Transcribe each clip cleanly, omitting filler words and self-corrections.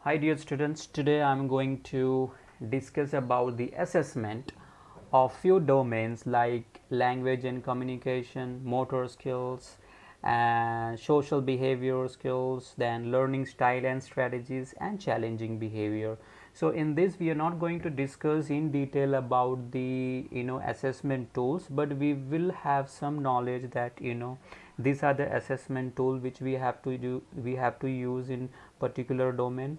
Hi dear students, today I am going to discuss about the assessment of few domains like language and communication, motor skills and social behavior skills, then learning style and strategies and challenging behavior. So in this we are not going to discuss in detail about the assessment tools, but we will have some knowledge that these are the assessment tool which we have to use in particular domain,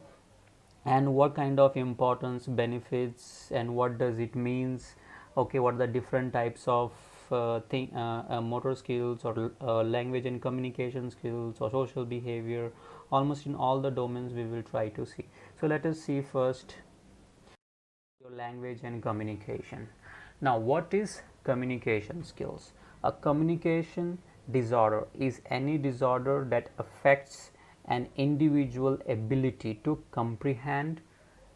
and what kind of importance, benefits, and what does it means. Okay, what are the different types of motor skills or language and communication skills or social behavior. Almost in all the domains we will try to see. So let us see first your language and communication. Now, what is communication skills? A communication disorder is any disorder that affects an individual ability to comprehend.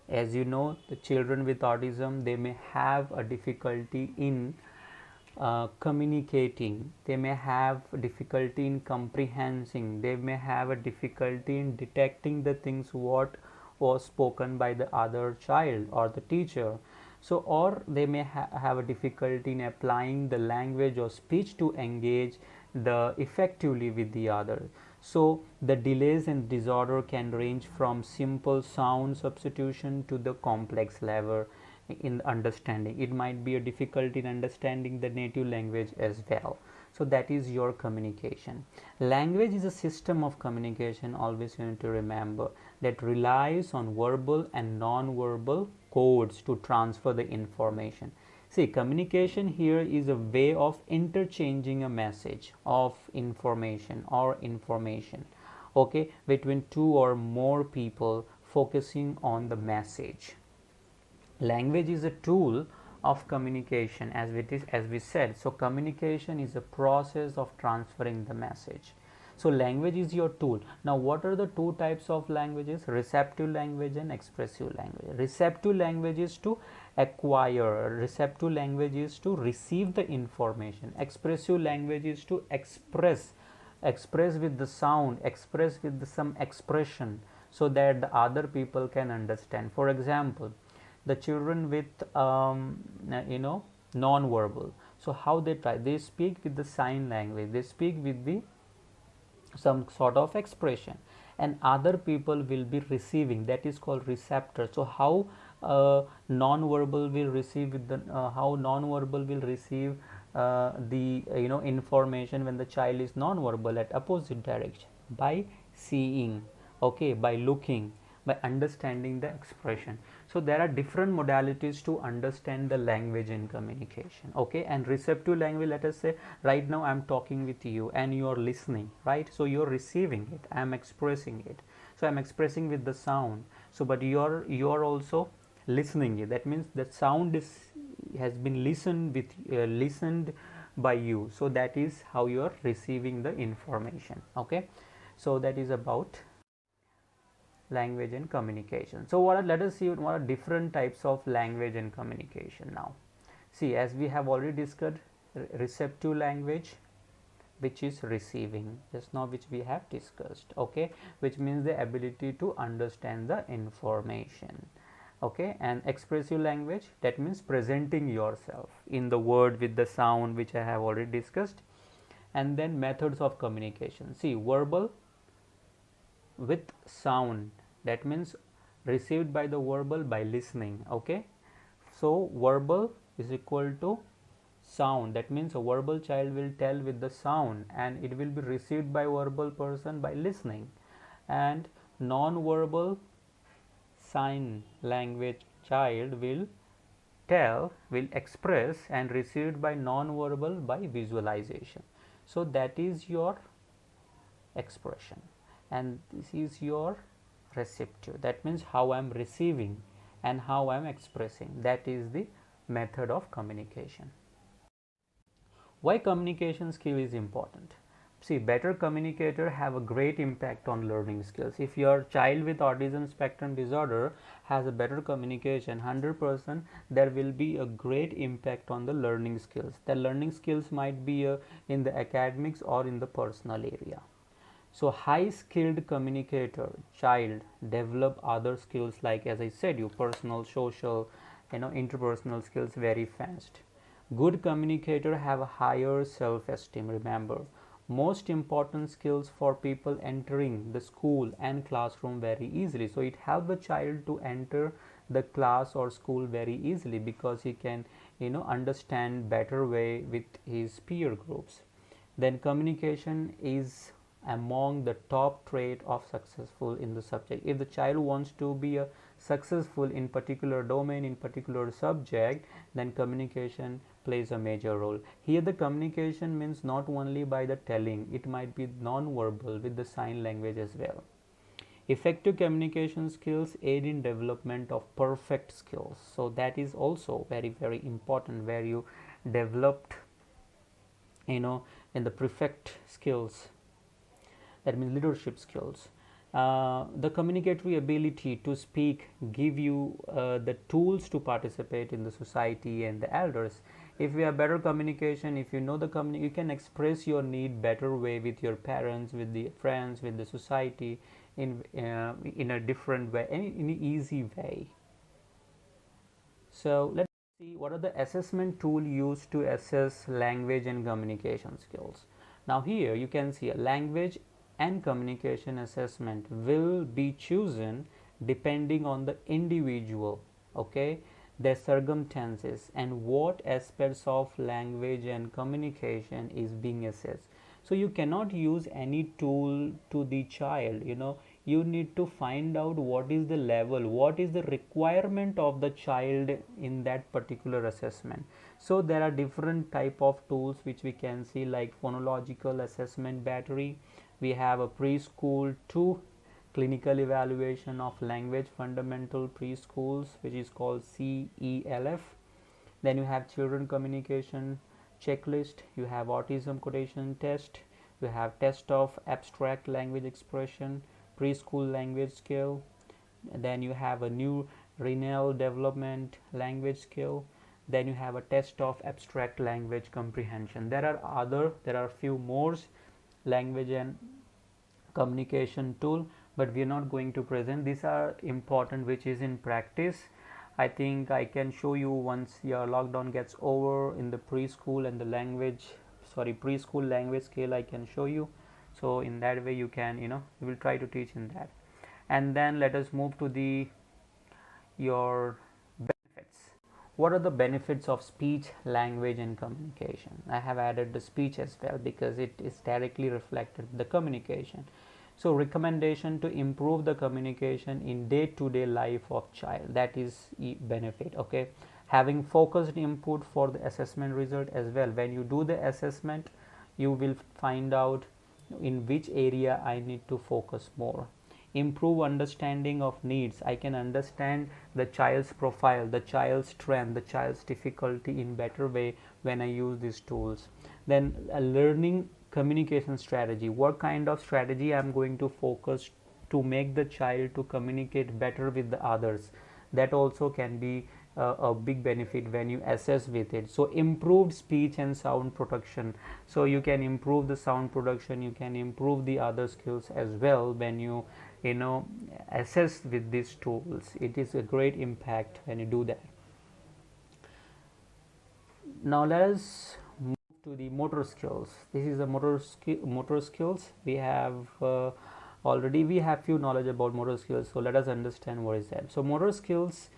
As you know, the children with autism, they may have a difficulty in communicating, they may have difficulty in comprehending, they may have a difficulty in detecting the things what was spoken by the other child or the teacher. So or they may have a difficulty in applying the language or speech to engage the effectively with the other. So the delays and disorder can range from simple sound substitution to the complex level in understanding. It might be a difficulty in understanding the native language as well. So that is your communication. Language is a system of communication, always you need to remember, that relies on verbal and non-verbal codes to transfer the information. See, communication here is a way of interchanging a message of information, okay, between two or more people focusing on the message. Language is a tool of communication, as we said. So communication is a process of transferring the message. So language is your tool. Now what are the two types of languages? Receptive language and expressive language. Receptive language is to acquire, receptive language is to receive the information, expressive language is to express with the sound, express with some expression, so that the other people can understand. For example, the children with non-verbal, so how they try, they speak with the sign language, they speak with the some sort of expression, and other people will be receiving, that is called receptor. So how non-verbal will receive with the how non-verbal will receive the information when the child is non-verbal at opposite direction, by seeing, okay, by looking, by understanding the expression. So there are different modalities to understand the language in communication, okay. And receptive language, let us say right now I am talking with you and you are listening, right? So you are receiving it, I am expressing it, so I am expressing with the sound. So but you are also listening it, that means the sound has been listened by you, so that is how you are receiving the information, okay. So that is about language and communication. So let us see what are different types of language and communication now. See, as we have already discussed, receptive language, which is receiving, just now which we have discussed, okay, which means the ability to understand the information, okay. And expressive language, that means presenting yourself in the word with the sound, which I have already discussed. And then methods of communication, see, verbal with sound, that means received by the verbal by listening, okay. So verbal is equal to sound, that means a verbal child will tell with the sound and it will be received by verbal person by listening. And non-verbal sign language child will express and received by non-verbal by visualization. So that is your expression, and this is your receptive, that means how I am receiving and how I am expressing. That is the method of communication. Why communication skill is important? See, better communicator have a great impact on learning skills. If your child with autism spectrum disorder has a better communication, 100% there will be a great impact on the learning skills. The learning skills might be in the academics or in the personal area. So high skilled communicator child develop other skills like, as I said, you personal, social, interpersonal skills very fast. Good communicator have a higher self esteem. Remember, most important skills for people entering the school and classroom very easily. So it helps the child to enter the class or school very easily because he can understand better way with his peer groups. Then communication is among the top trait of successful in the subject. If the child wants to be a successful in particular domain, in particular subject, then communication plays a major role. Here the communication means not only by the telling, it might be non-verbal with the sign language as well. Effective communication skills aid in development of perfect skills. So that is also very very important, where you developed in the perfect skills, that means leadership skills. The communicatory ability to speak give you the tools to participate in the society and the elders. If you have better communication, if you know the you can express your need better way with your parents, with the friends, with the society, in a different way, in an easy way. So let's see what are the assessment tool used to assess language and communication skills. Now here you can see a language and communication assessment will be chosen depending on the individual, okay, their circumstances and what aspects of language and communication is being assessed. So you cannot use any tool to the child, you need to find out what is the level, what is the requirement of the child in that particular assessment. So there are different type of tools which we can see, like phonological assessment battery. We have a preschool to clinical evaluation of language fundamental preschools, which is called CELF. Then you have children communication checklist, you have autism quotation test, you have test of abstract language expression, preschool language skill. Then you have a new renal development language skill. Then you have a test of abstract language comprehension. There are few more language and communication tool, but we are not going to present. These are important, which is in practice. I think I can show you once your lockdown gets over in the preschool and the preschool language scale. I can show you. So in that way you can you will try to teach in that. And then let us move to the your benefits. What are the benefits of speech, language and communication? I have added the speech as well because it is directly reflected the communication. So recommendation to improve the communication in day-to-day life of child, that is benefit. Okay, having focused input for the assessment result as well. When you do the assessment, you will find out in which area I need to focus more. Improve understanding of needs. I can understand the child's profile, the child's strength, the child's difficulty in better way when I use these tools. Then learning communication strategy. What kind of strategy I'm going to focus to make the child to communicate better with the others. That also can be a big benefit when you assess with it. So improved speech and sound production. So you can improve the sound production, you can improve the other skills as well when you assess with these tools. It is a great impact when you do that. Now let us move to the motor skills. This is the motor skills. We have already we have few knowledge about motor skills, so let us understand what is that. So motor skills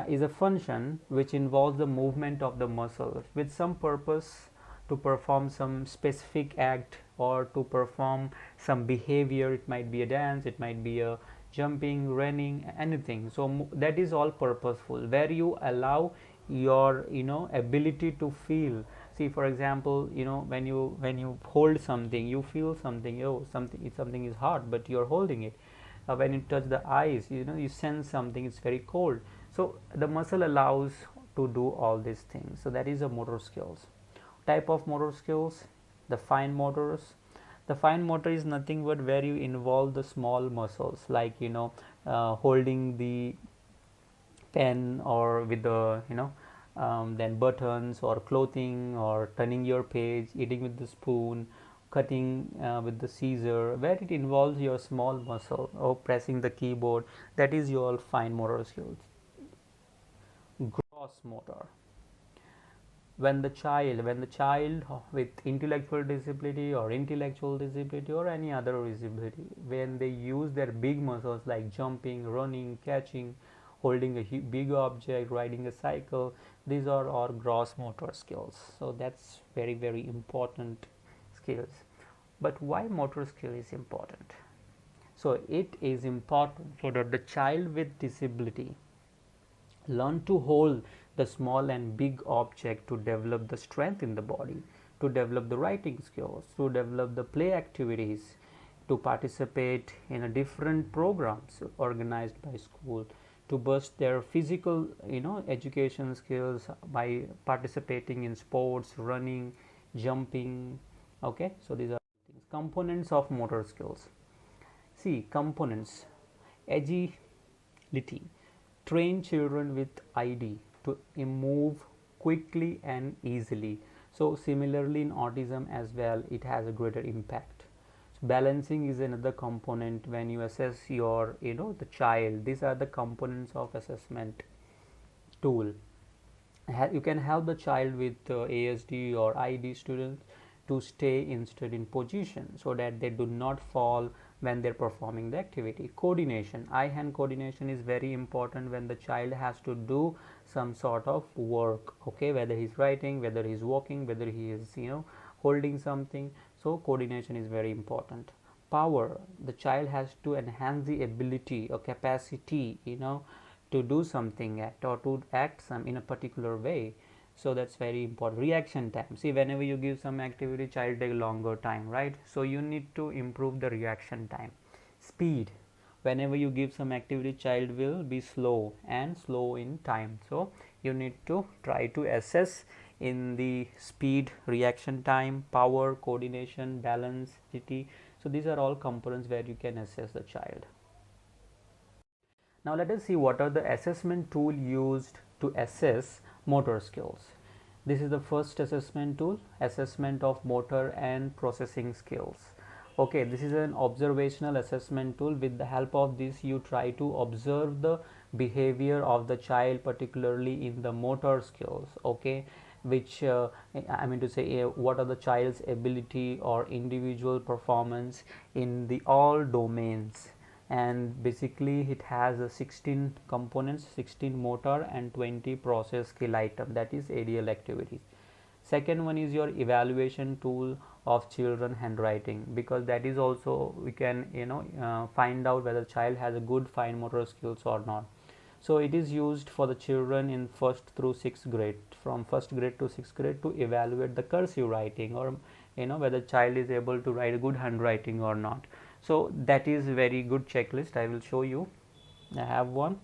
is a function which involves the movement of the muscle with some purpose to perform some specific act or to perform some behavior. It might be a dance, it might be a jumping, running, anything. So that is all purposeful, where you allow your ability to feel. See, for example, when you hold something, you feel something. Something is hot, but you're holding it. When you touch the eyes, you sense something, it's very cold. So the muscle allows to do all these things. So that is a motor skills. Type of motor skills: the fine motors. The fine motor is nothing but where you involve the small muscles, like holding the pen, or with the then buttons or clothing, or turning your page, eating with the spoon, cutting with the scissor, where it involves your small muscle, or pressing the keyboard, that is your fine motor skills. Gross motor, when the child with intellectual disability or intellectual disability or any other disability, when they use their big muscles like jumping, running, catching, holding a big object, riding a cycle, these are all gross motor skills. So that's very, very important skills. But why motor skill is important? So it is important so that the child with disability learn to hold the small and big object, to develop the strength in the body, to develop the writing skills, to develop the play activities, to participate in a different programs organized by school, to boost their physical education skills by participating in sports, running, jumping. Okay, so these are things. Components of motor skills. See, components: agility, train children with ID to move quickly and easily. So similarly in autism as well, it has a greater impact. So balancing is another component when you assess your the child. These are the components of assessment tool. You can help the child with ASD or ID students to stay instead in position so that they do not fall when they're performing the activity. Coordination, eye hand coordination is very important when the child has to do some sort of work, okay, whether he's writing, whether he's walking, whether he is holding something. So coordination is very important. Power, the child has to enhance the ability or capacity to do something or to act some in a particular way. So that's very important. Reaction time, see, whenever you give some activity, child take longer time, right? So you need to improve the reaction time. Speed, whenever you give some activity, child will be slow and slow in time. So you need to try to assess in the speed, reaction time, power, coordination, balance, agility. So these are all components where you can assess the child. Now let us see what are the assessment tool used to assess motor skills. This is the first assessment tool, assessment of motor and processing skills. Okay, this is an observational assessment tool. With the help of this, you try to observe the behavior of the child, particularly in the motor skills, okay, which I mean to say what are the child's ability or individual performance in the all domains. And basically it has 16 components, 16 motor and 20 process skill item, that is ADL activities. Second one is your evaluation tool of children handwriting, because that is also we can find out whether child has a good fine motor skills or not. So it is used for the children in 1st through 6th grade, from 1st grade to 6th grade, to evaluate the cursive writing, or whether child is able to write a good handwriting or not. So that is very good checklist. I will show you. I have one.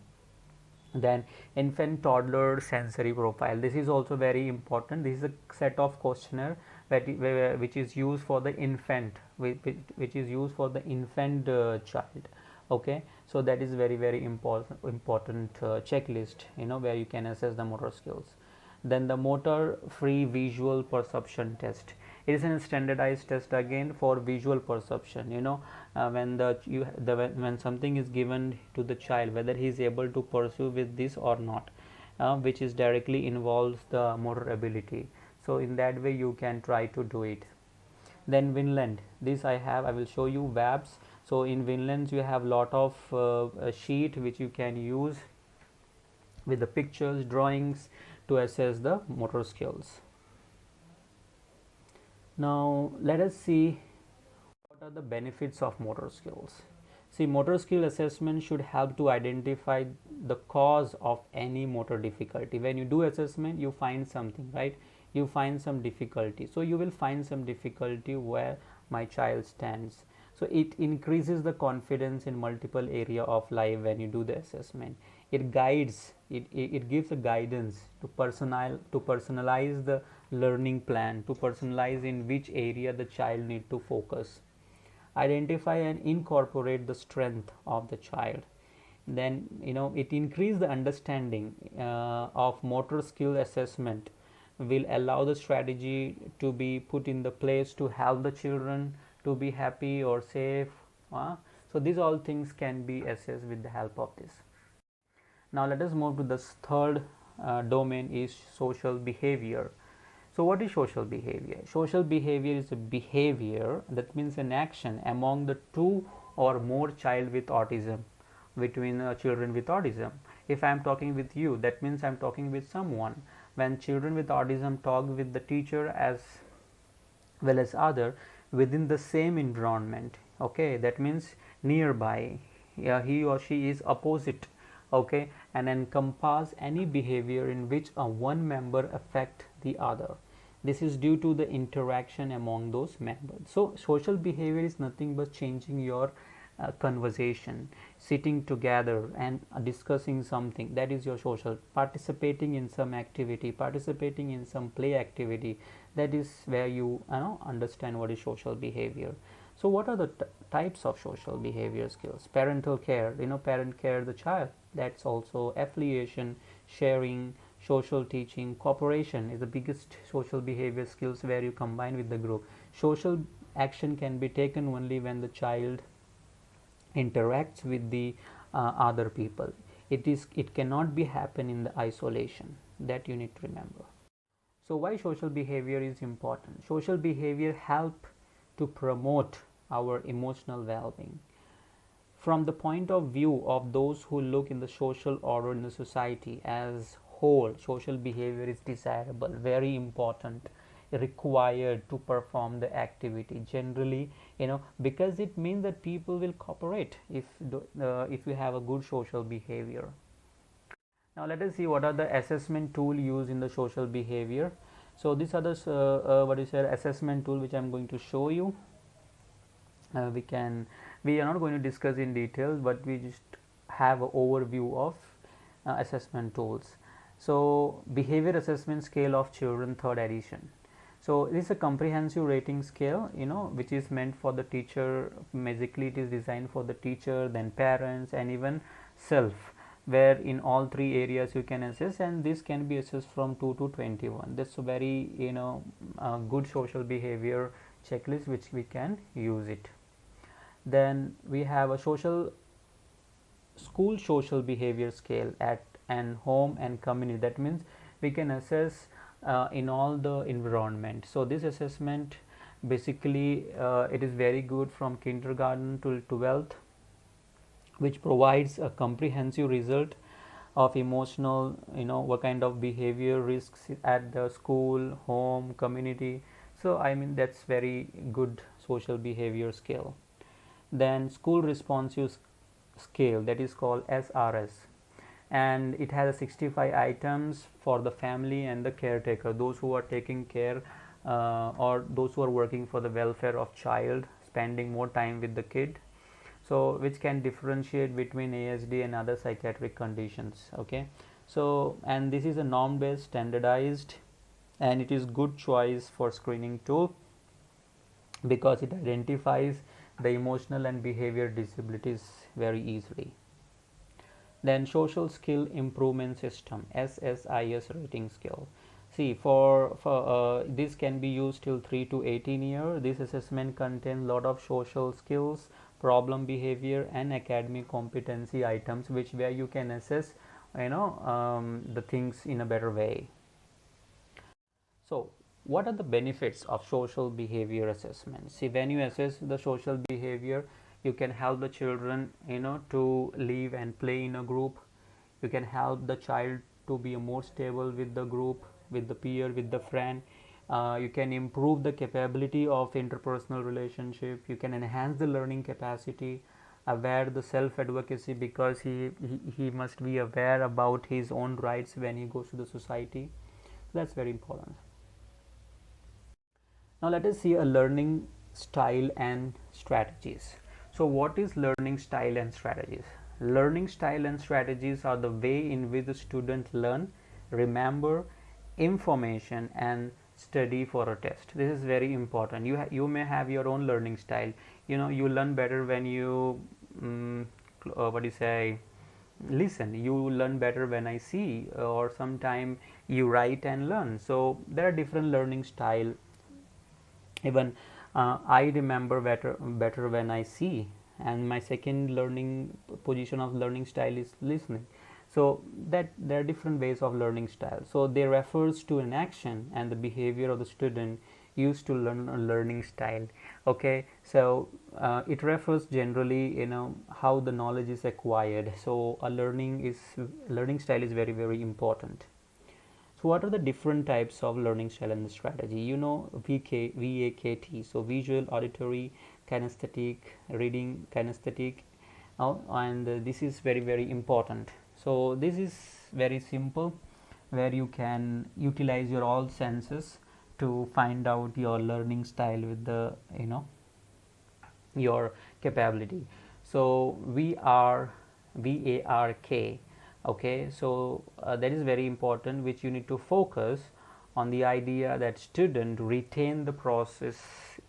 Then infant toddler sensory profile, this is also very important. This is a set of questionnaire which is used for the infant, which is used for the infant child. Okay, so that is very, very important checklist where you can assess the motor skills. Then the motor free visual perception test, it is a standardized test again for visual perception. When something is given to the child, whether he is able to pursue with this or not, which is directly involves the motor ability. So in that way you can try to do it. Then Vinland, this I will show you VABs. So in Vinlands you have lot of sheet which you can use with the pictures, drawings, to assess the motor skills. Now let us see what are the benefits of motor skills. See, motor skill assessment should help to identify the cause of any motor difficulty. When you do assessment, you find something, right? You find some difficulty. So you will find some difficulty where my child stands. So it increases the confidence in multiple area of life when you do the assessment. It guides, it gives a guidance to personalize the learning plan, to personalize in which area the child need to focus. Identify and incorporate the strength of the child. Then it increase the understanding of motor skill assessment will allow the strategy to be put in the place to help the children to be happy or safe. So these all things can be assessed with the help of this. Now let us move to the third domain, is social behavior. So what is social behavior? Social behavior is a behavior, that means an action among the two or more child with autism, between children with autism. If I am talking with you, that means I am talking with someone. When children with autism talk with the teacher as well as other within the same environment, okay, that means nearby, yeah, he or she is opposite, okay, and encompass any behavior in which a one member affect the other. This is due to the interaction among those members. So social behavior is nothing but changing your conversation, sitting together and discussing something. That is your social. Participating in some activity, participating in some play activity. That is where you know understand what is social behavior. So what are the types of social behavior skills? Parental care, parent care the child. That's also affiliation, sharing, social teaching. Cooperation is the biggest social behavior skills, where you combine with the group. Social action can be taken only when the child interacts with the other people. It cannot be happen in the isolation. That you need to remember. So why social behavior is important? Social behavior help to promote our emotional well-being. From the point of view of those who look in the social order in the society as whole, social behavior is desirable, very important, required to perform the activity generally, because it means that people will cooperate if you have a good social behavior. Now let us see what are the assessment tool used in the social behavior. So these are the what is your assessment tool which I am going to show you. We are not going to discuss in detail, but we just have an overview of assessment tools. So behavior assessment scale of children, third edition. So this is a comprehensive rating scale, which is meant for the teacher. Basically it is designed for the teacher, then parents, and even self, where in all three areas you can assess, and this can be assessed from 2 to 21. That's a very good social behavior checklist which we can use it. Then we have a school social behavior scale at and home and community. That means we can assess in all the environment. So this assessment basically it is very good from kindergarten to 12th, which provides a comprehensive result of emotional, what kind of behavior risks at the school, home, community. So I mean that's very good social behavior scale. Then school responsive scale, that is called SRS, and it has 65 items for the family and the caretaker, those who are taking care or those who are working for the welfare of child, spending more time with the kid, so which can differentiate between ASD and other psychiatric conditions. Okay, so and this is a norm based, standardized, and it is good choice for screening tool because it identifies the emotional and behavior disabilities very easily. Then social skill improvement system, SSIS rating scale. See, for this can be used till 3 to 18 year. This assessment contains lot of social skills, problem behavior, and academic competency items, which where you can assess the things in a better way. So what are the benefits of social behavior assessment? See, when you assess the social behavior, you can help the children to live and play in a group. You can help the child to be more stable with the group, with the peer, with the friend. You can improve the capability of interpersonal relationship. You can enhance the learning capacity, aware the self advocacy, because he must be aware about his own rights when he goes to the society. So that's very important. Now let us see a learning style and strategies. So what is learning style and strategies? Learning style and strategies are the way in which the student learn, remember information, and study for a test. This is very important. You may have your own learning style. You learn better when you listen, you learn better when I see, or sometime you write and learn. So there are different learning style. Even I remember better when I see, and my second learning position of learning style is listening. So that there are different ways of learning style. So they refers to an action and the behavior of the student used to learn a learning style. Okay, so it refers generally, how the knowledge is acquired. So a learning style is very, very important. So what are the different types of learning style and strategy? VAKT, so visual, auditory, kinesthetic, reading, kinesthetic, and this is very, very important. So this is very simple, where you can utilize your all senses to find out your learning style with the your capability. So VARK. Okay, so that is very important, which you need to focus on the idea that student retain the process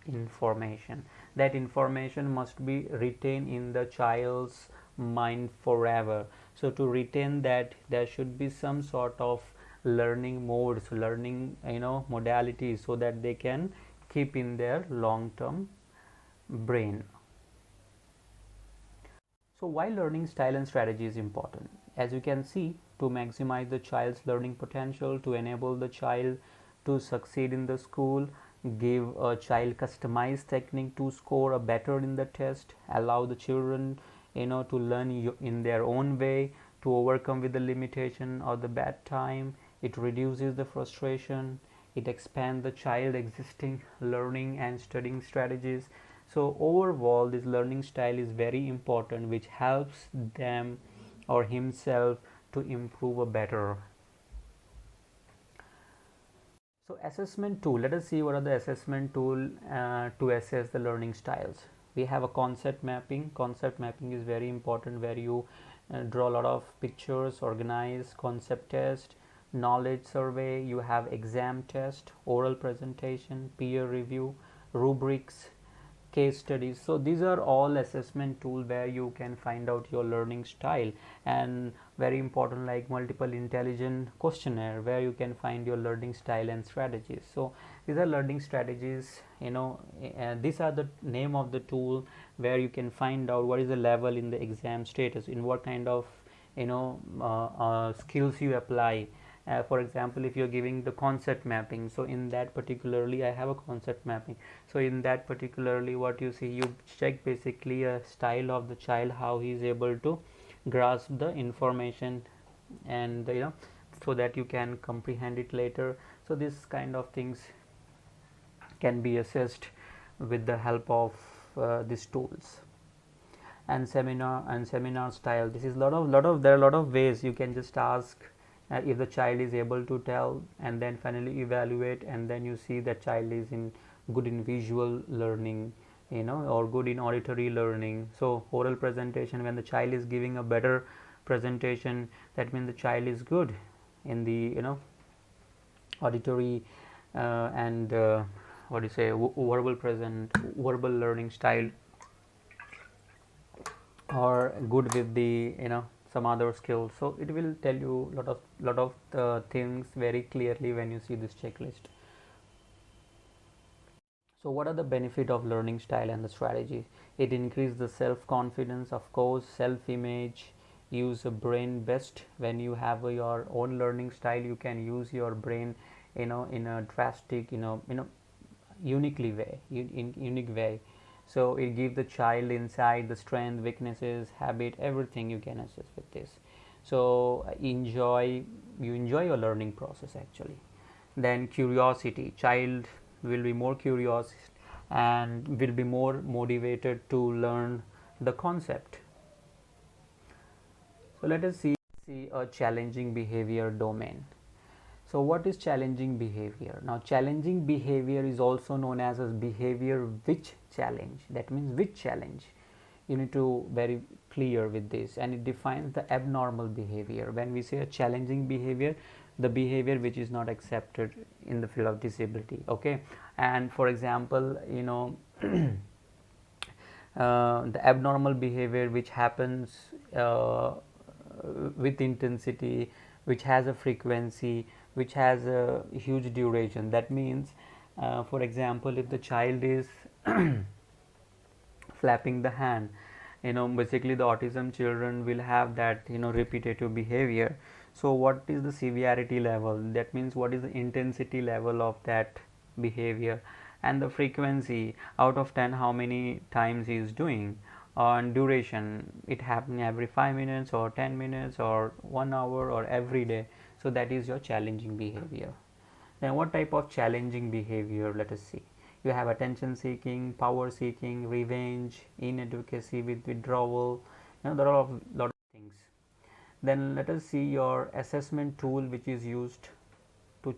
information. That information must be retained in the child's mind forever. So to retain that, there should be some sort of learning modes, learning modalities, so that they can keep in their long term brain. So why learning style and strategy is important? As you can see, to maximize the child's learning potential, to enable the child to succeed in the school, give a child customized technique to score a better in the test, allow the children to learn in their own way, to overcome with the limitation or the bad time. It reduces the frustration, it expands the child existing learning and studying strategies. So overall, this learning style is very important, which helps them or himself to improve a better. So assessment tool, let us see what are the assessment tool to assess the learning styles. We have a concept mapping. Concept mapping is very important, where you draw a lot of pictures, organize concept test, knowledge survey, you have exam test, oral presentation, peer review, rubrics, case studies. So these are all assessment tool where you can find out your learning style. And very important, like multiple intelligent questionnaire, where you can find your learning style and strategies. So these are learning strategies, these are the name of the tool, where you can find out what is the level in the exam status, in what kind of skills you apply. For example, if you're giving the concept mapping, so in that particularly I have a concept mapping. So in that particularly, what you see, you check basically a style of the child, how he is able to grasp the information, and so that you can comprehend it later. So this kind of things can be assessed with the help of these tools. And seminar style, this is there are a lot of ways you can just ask if the child is able to tell, and then finally evaluate, and then you see that child is good in visual learning, or good in auditory learning. So oral presentation, when the child is giving a better presentation, that means the child is good in the auditory and what do you say, verbal learning style, or good with the some other skills. So it will tell you lot of things very clearly when you see this checklist. So what are the benefit of learning style and the strategy? It increases the self confidence, of course, self image, use a brain best. When you have your own learning style, you can use your brain in a drastic uniquely way, in unique way. So it gives the child insight, the strength, weaknesses, habit, everything you can assess with this. So you enjoy your learning process actually. Then curiosity, child will be more curious and will be more motivated to learn the concept. So let us see a challenging behavior domain. So what is challenging behavior? Now challenging behavior is also known as behavior which challenge. That means which challenge. You need to very clear with this, and it defines the abnormal behavior. When we say a challenging behavior, the behavior which is not accepted in the field of disability. Okay, and for example, the abnormal behavior which happens with intensity, which has a frequency, which has a huge duration. That means, for example, if the child is flapping the hand, basically the autism children will have that, repetitive behavior. So what is the severity level? That means what is the intensity level of that behavior, and the frequency, out of 10 how many times he is doing. On duration, it happening every 5 minutes or 10 minutes or 1 hour or every day. So that is your challenging behavior. Then what type of challenging behavior? Let us see. You have attention seeking, power seeking, revenge, inadvocacy with withdrawal. There are a lot of things. Then let us see your assessment tool, which is used to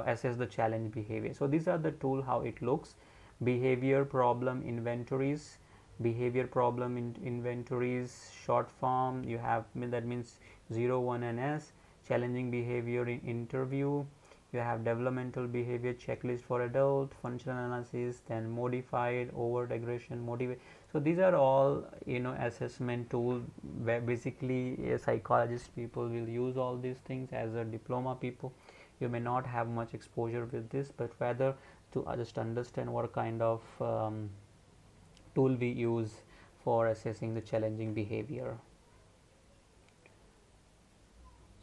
assess the challenge behavior. So these are the tool, how it looks. Behavior problem inventories. Behavior problem inventories, short form. You have, that means 0, 1 and S. Challenging behavior in interview. You have developmental behavior checklist for adult, functional analysis, then modified, overt aggression, motivate. So these are all, assessment tool where basically psychologist people will use all these things. As a diploma people, you may not have much exposure with this, but rather to just understand what kind of tool we use for assessing the challenging behavior.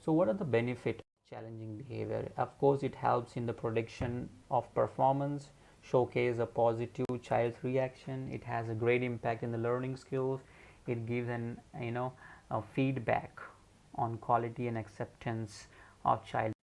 So what are the benefits of challenging behavior? Of course, it helps in the prediction of performance, showcase a positive child's reaction. It has a great impact in the learning skills. It gives a feedback on quality and acceptance of child